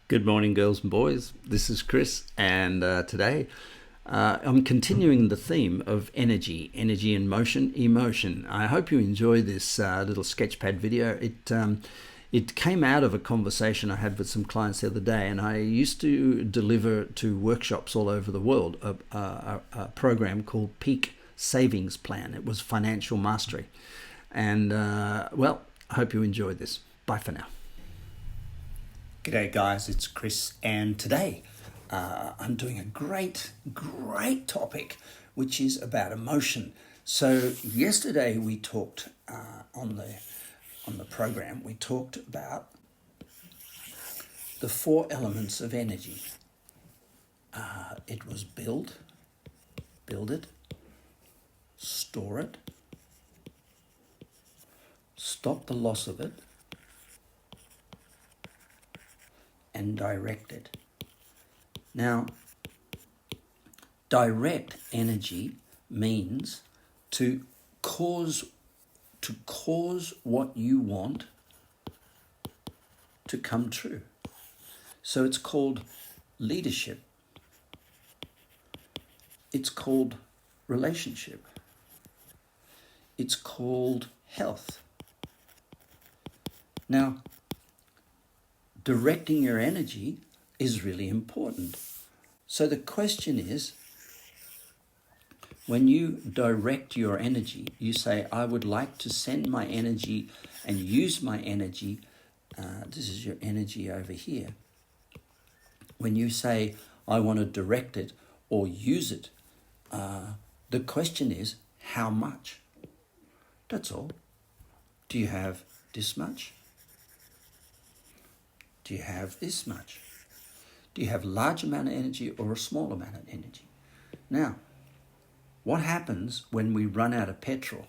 Good morning, girls and boys. This is Chris, and today I'm continuing the theme of energy in motion, emotion. I hope you enjoy this little sketchpad video. It came out of a conversation I had with some clients the other day, and I used to deliver to workshops all over the world a program called Peak Savings Plan. It was financial mastery, and well, I hope you enjoyed this. Bye for now. G'day guys, it's Chris, and today I'm doing a great topic which is about emotion. So yesterday we talked on the program, we talked about the four elements of energy. It was build it, store it, stop the loss of it, and direct it. Now, direct energy means to cause what you want to come true. So it's called leadership. It's called relationship. It's called health. Now, directing your energy is really important. So the question is, when you direct your energy, you say, I would like to send my energy and use my energy. This is your energy over here. When you say, I want to direct it or use it, the question is, how much? That's all. Do you have this much? Do you have this much? Do you have a large amount of energy or a small amount of energy? Now, what happens when we run out of petrol,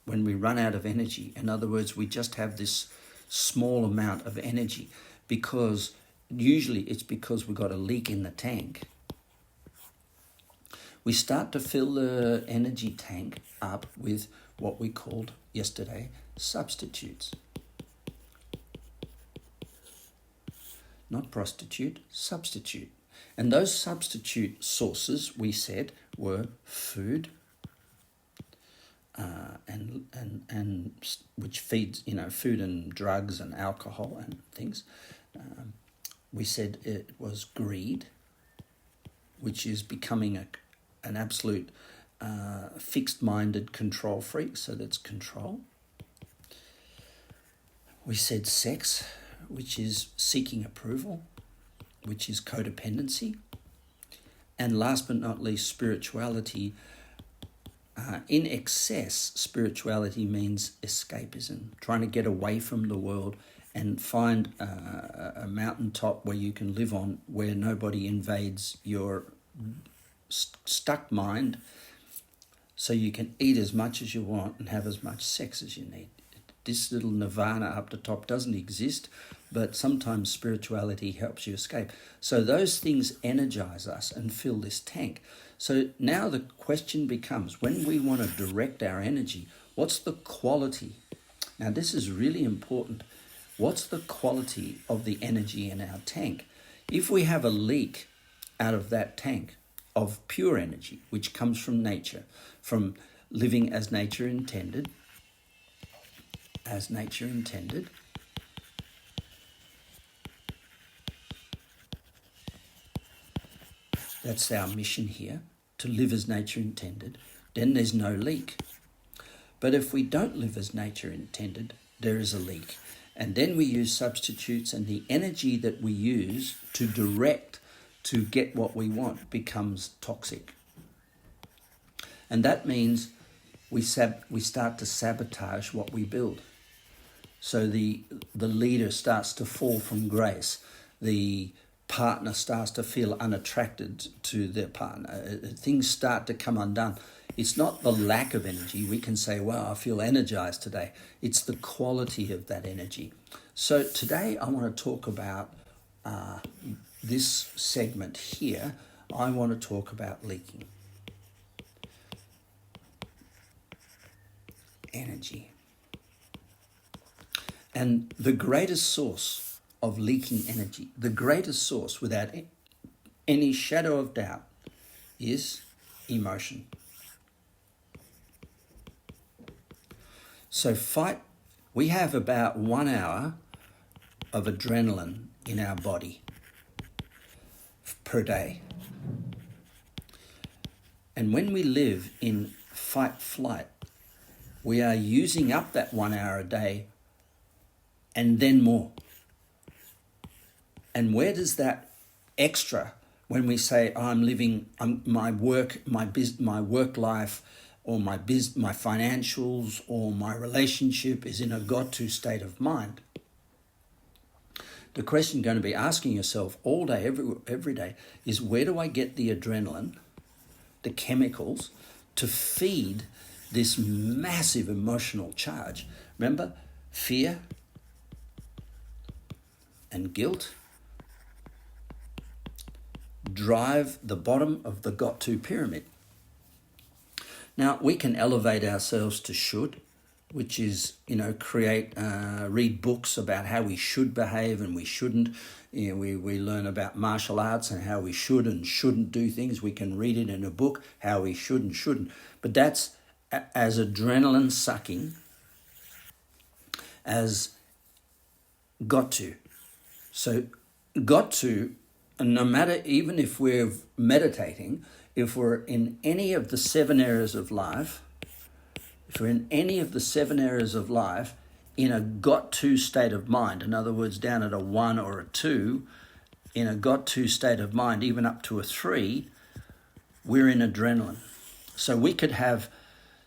when we run out of energy? In other words, we just have this small amount of energy, because usually it's because we've got a leak in the tank. We start to fill the energy tank up with what we called yesterday substitutes. Not prostitute, substitute. And those substitute sources, we said, were food, and which feeds, food and drugs and alcohol and things. We said it was greed, which is becoming an absolute fixed-minded control freak, so that's control. We said sex, which is seeking approval, which is codependency. And last but not least, spirituality. In excess, spirituality means escapism, trying to get away from the world and find a mountaintop where you can live on, where nobody invades your stuck mind, so you can eat as much as you want and have as much sex as you need. This little nirvana up the top doesn't exist, but sometimes spirituality helps you escape. So those things energize us and fill this tank. So now the question becomes, when we want to direct our energy, what's the quality? Now this is really important. What's the quality of the energy in our tank? If we have a leak out of that tank of pure energy, which comes from nature, from living as nature intended, that's our mission here, to live as nature intended, then there's no leak. But if we don't live as nature intended, there is a leak. And then we use substitutes, and the energy that we use to direct to get what we want becomes toxic. And that means we start to sabotage what we build. So the leader starts to fall from grace. The partner starts to feel unattracted to their partner. Things start to come undone. It's not the lack of energy. We can say, wow, I feel energized today. It's the quality of that energy. So today I want to talk about this segment here. I want to talk about leaking. Energy. And the greatest source of leaking energy. The greatest source, without any shadow of doubt, is emotion. So we have about 1 hour of adrenaline in our body per day. And when we live in fight-flight, we are using up that 1 hour a day and then more. And where does that extra, when we say my work life, or my financials, or my relationship is in a got-to state of mind, the question you're going to be asking yourself all day, every day, is where do I get the adrenaline, the chemicals, to feed this massive emotional charge? Remember, fear and guilt drive the bottom of the got-to pyramid. Now, we can elevate ourselves to should, which is, read books about how we should behave and we shouldn't. We learn about martial arts and how we should and shouldn't do things. We can read it in a book, how we should and shouldn't. But that's as adrenaline sucking as got to. So got to, and no matter, even if we're meditating, if we're in any of the 7 areas of life, in a got-to state of mind, in other words, down at a 1 or a 2, in a got-to state of mind, even up to a 3, we're in adrenaline. So we could have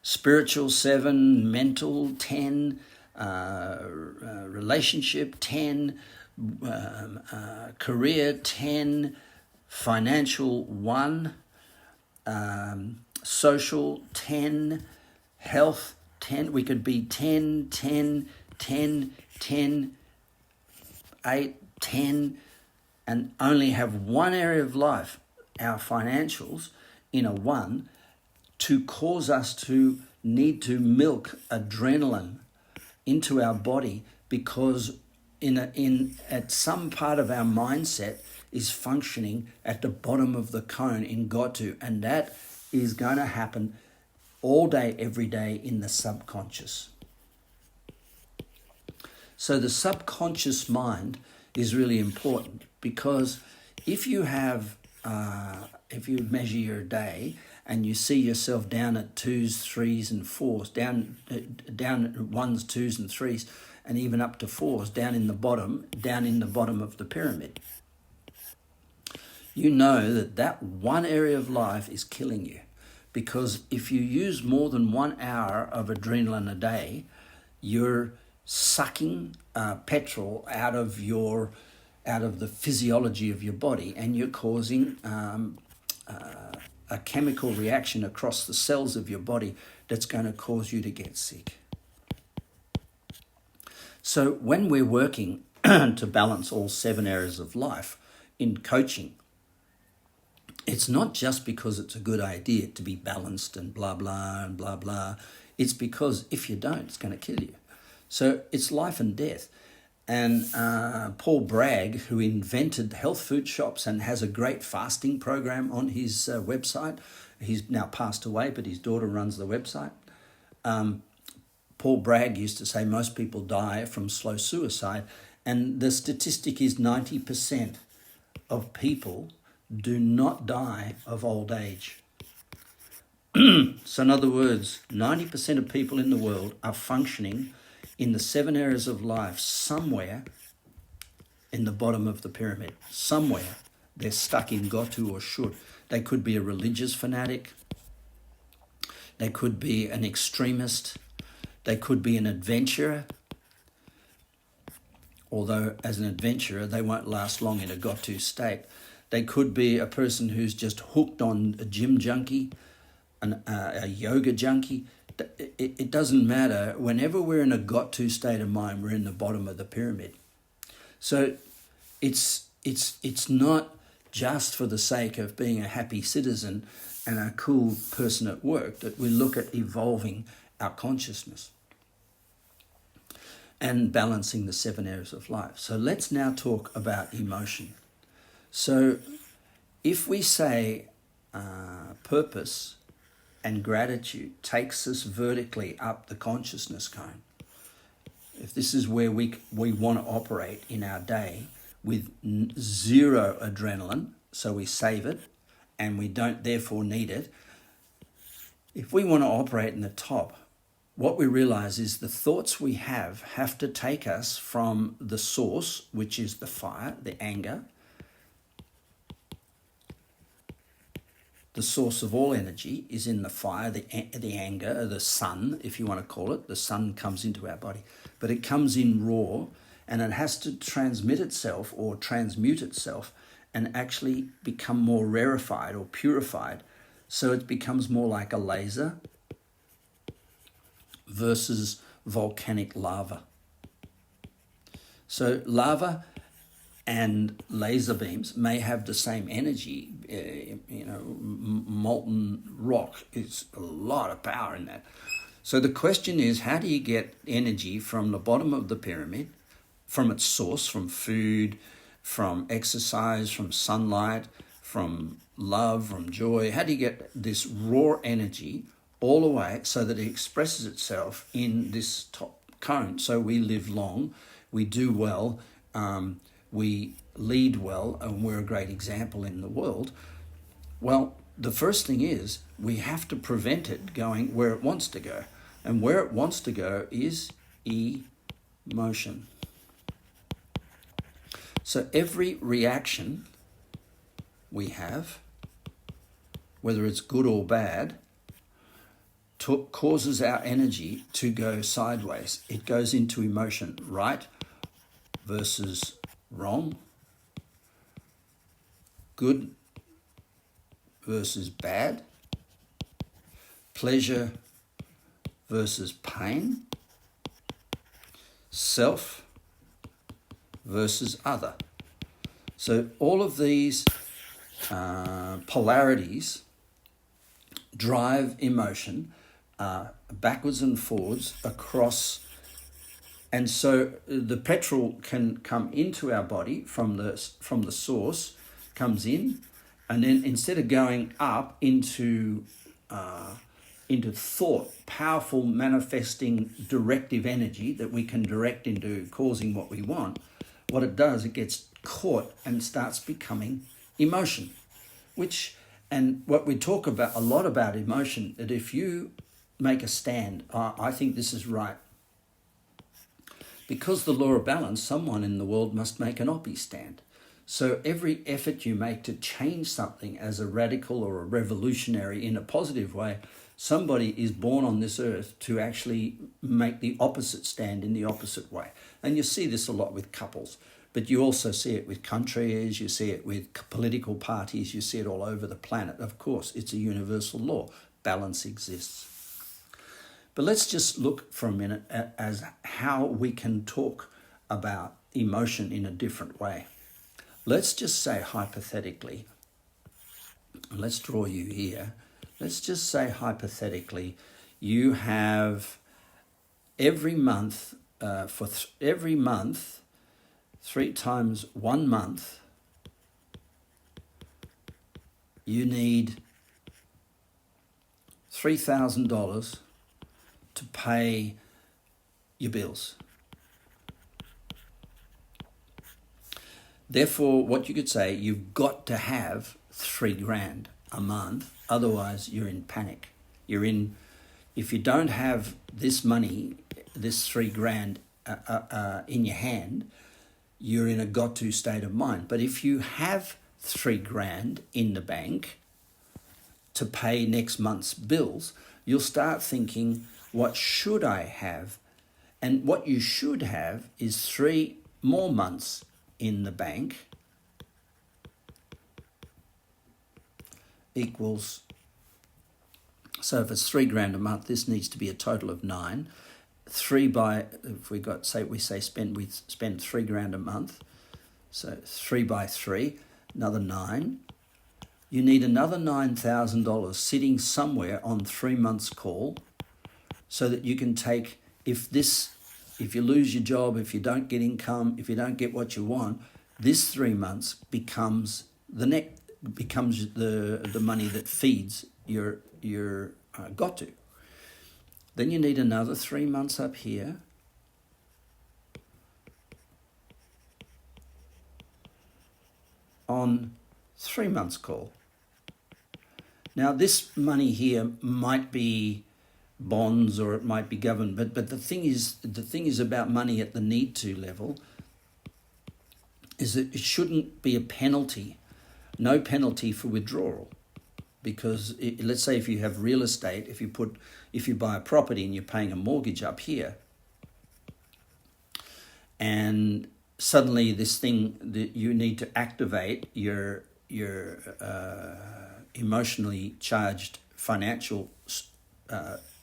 spiritual 7, mental 10, relationship 10, career 10, financial 1, social 10, health 10. We could be 10, 10, 10, 10, 8, 10, and only have one area of life, our financials, in a 1, to cause us to need to milk adrenaline into our body, because at some part of our mindset is functioning at the bottom of the cone in got to, and that is going to happen all day, every day in the subconscious. So the subconscious mind is really important, because if you measure your day and you see yourself down at 2s, 3s and 4s, down at 1s, 2s and 3s, and even up to 4s, down in the bottom of the pyramid, you know that one area of life is killing you. Because if you use more than 1 hour of adrenaline a day, you're sucking petrol out of the physiology of your body, and you're causing a chemical reaction across the cells of your body that's going to cause you to get sick. So when we're working to balance all 7 areas of life in coaching, it's not just because it's a good idea to be balanced and blah, blah, and blah, blah. It's because if you don't, it's going to kill you. So it's life and death. And Paul Bragg, who invented health food shops and has a great fasting program on his website, he's now passed away, but his daughter runs the website. Paul Bragg used to say most people die from slow suicide, and the statistic is 90% of people do not die of old age. So in other words, 90% of people in the world are functioning in the 7 areas of life somewhere in the bottom of the pyramid. Somewhere they're stuck in got to or should. They could be a religious fanatic. They could be an extremist. They could be an adventurer. Although as an adventurer, they won't last long in a got to state. They could be a person who's just hooked on a gym junkie, a yoga junkie. It doesn't matter. Whenever we're in a got-to state of mind, we're in the bottom of the pyramid. So it's not just for the sake of being a happy citizen and a cool person at work that we look at evolving our consciousness. and balancing the 7 areas of life. So let's now talk about emotion. So if we say purpose and gratitude takes us vertically up the consciousness cone, if this is where we want to operate in our day with zero adrenaline, so we save it and we don't therefore need it, if we want to operate in the top, what we realize is the thoughts we have to take us from the source, which is the fire, the anger. The source of all energy is in the fire, the anger, the sun, if you want to call it. The sun comes into our body, but it comes in raw, and it has to transmit itself or transmute itself and actually become more rarefied or purified. So it becomes more like a laser versus volcanic lava. So lava and laser beams may have the same energy. Molten rock is a lot of power in that. So the question is, how do you get energy from the bottom of the pyramid, from its source, from food, from exercise, from sunlight, from love, from joy? How do you get this raw energy all the way so that it expresses itself in this top cone? So we live long, we do well, we lead well, and we're a great example in the world. Well, the first thing is we have to prevent it going where it wants to go. And where it wants to go is emotion. So every reaction we have, whether it's good or bad, causes our energy to go sideways. It goes into emotion, right versus wrong, good versus bad, pleasure versus pain, self versus other. So all of these polarities drive emotion backwards and forwards across. And so the petrol can come into our body from the source, comes in, and then instead of going up into thought, powerful manifesting directive energy that we can direct into causing what we want, what it does, it gets caught and starts becoming emotion. And what we talk about a lot about emotion, that if you make a stand, I think this is right. Because the law of balance, someone in the world must make an oppie stand. So every effort you make to change something as a radical or a revolutionary in a positive way, somebody is born on this earth to actually make the opposite stand in the opposite way. And you see this a lot with couples, but you also see it with countries, you see it with political parties, you see it all over the planet. Of course, it's a universal law. Balance exists. But let's just look for a minute at as how we can talk about emotion in a different way. Let's just say hypothetically, let's draw you here. Let's just say hypothetically, you have every month, every month, 3 times 1 month, you need $3,000 to pay your bills. Therefore, what you could say, you've got to have $3,000 a month, otherwise you're in panic. If you don't have this money, this $3,000 in your hand, you're in a got-to state of mind. But if you have $3,000 in the bank to pay next month's bills, you'll start thinking, what should I have? And what you should have is 3 more months in the bank equals, so if it's $3,000 a month, this needs to be a total of 9. 3 by, if we spend $3,000 a month, so 3 by 3, another 9. You need another $9,000 sitting somewhere on 3 months' call, so that you can take, if this if you lose your job, if you don't get income, if you don't get what you want, this 3 months becomes the money that feeds your got to. Then you need another 3 months up here. On 3 months call. Now this money here might be bonds or it might be government, but the thing is about money at the need to level is that it shouldn't be a penalty, no penalty for withdrawal. Because let's say if you have real estate, if you buy a property and you're paying a mortgage up here, and suddenly this thing that you need to activate your emotionally charged financial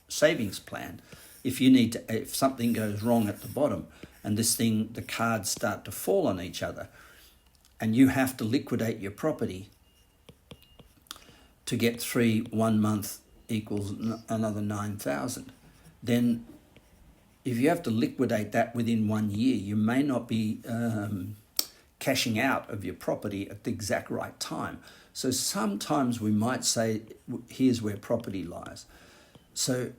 savings plan. If something goes wrong at the bottom and the cards start to fall on each other, and you have to liquidate your property to get 1 month equals another 9,000, then if you have to liquidate that within 1 year, you may not be cashing out of your property at the exact right time. So sometimes we might say, here's where property lies. So,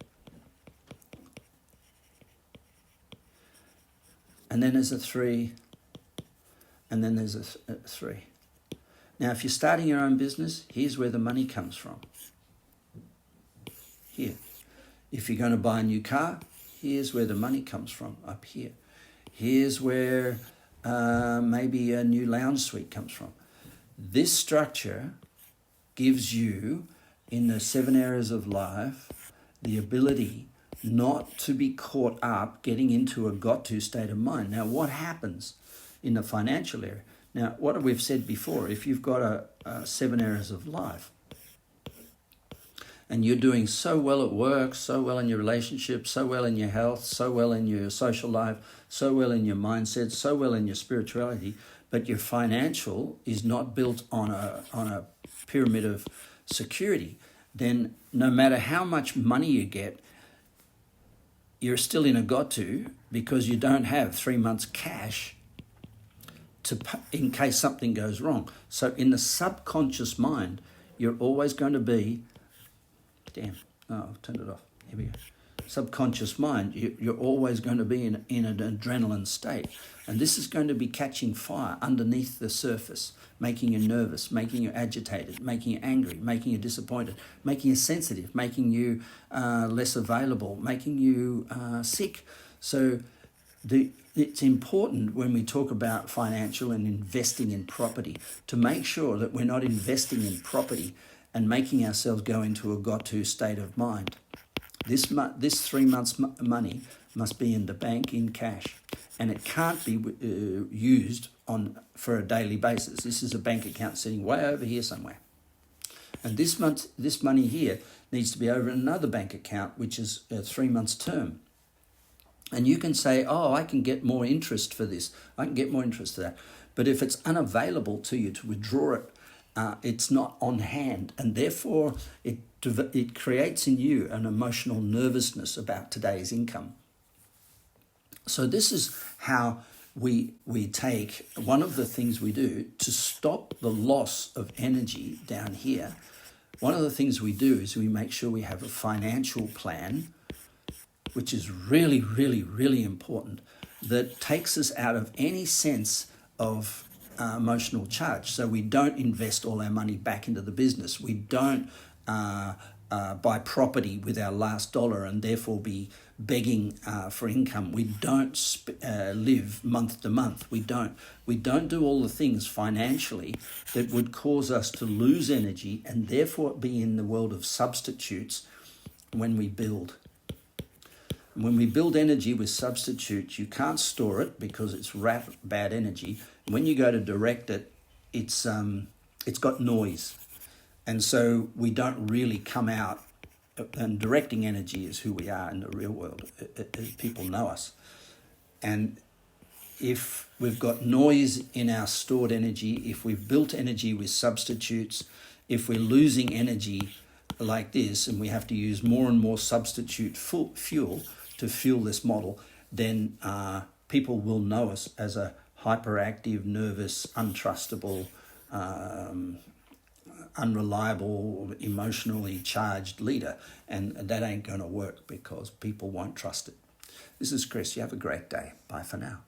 and then there's a 3, and then there's a 3. Now, if you're starting your own business, here's where the money comes from. Here. If you're going to buy a new car, here's where the money comes from, up here. Here's where maybe a new lounge suite comes from. This structure gives you, in the 7 areas of life, the ability not to be caught up getting into a got-to state of mind. Now, what happens in the financial area? Now, what we've said before, if you've got a 7 areas of life, and you're doing so well at work, so well in your relationship, so well in your health, so well in your social life, so well in your mindset, so well in your spirituality, but your financial is not built on a pyramid of security, then no matter how much money you get, you're still in a got-to because you don't have 3 months cash in case something goes wrong. So in the subconscious mind, you're always going to be, I've turned it off. Here we go. Subconscious mind, you're always going to be in an adrenaline state. And this is going to be catching fire underneath the surface, making you nervous, making you agitated, making you angry, making you disappointed, making you sensitive, making you less available, making you sick. So it's important when we talk about financial and investing in property to make sure that we're not investing in property and making ourselves go into a got-to state of mind. This 3 months' money must be in the bank in cash, and it can't be used for a daily basis. This is a bank account sitting way over here somewhere. And this money here needs to be over another bank account, which is a 3 months term. And you can say, I can get more interest for this. I can get more interest for that. But if it's unavailable to you to withdraw it, it's not on hand. And therefore, it creates in you an emotional nervousness about today's income. So this is how we take, one of the things we do to stop the loss of energy down here. One of the things we do is we make sure we have a financial plan, which is really, really, really important, that takes us out of any sense of emotional charge. So we don't invest all our money back into the business. We don't buy property with our last dollar and therefore be begging for income. We don't live month to month. We don't do all the things financially that would cause us to lose energy and therefore be in the world of substitutes when we build. When we build energy with substitutes, you can't store it because it's bad energy. When you go to direct it, it's got noise. And so we don't really come out, and directing energy is who we are in the real world. People know us. And if we've got noise in our stored energy, if we've built energy with substitutes, if we're losing energy like this and we have to use more and more substitute fuel to fuel this model, then people will know us as a hyperactive, nervous, untrustable, unreliable, emotionally charged leader. And that ain't going to work because people won't trust it. This is Chris. You have a great day. Bye for now.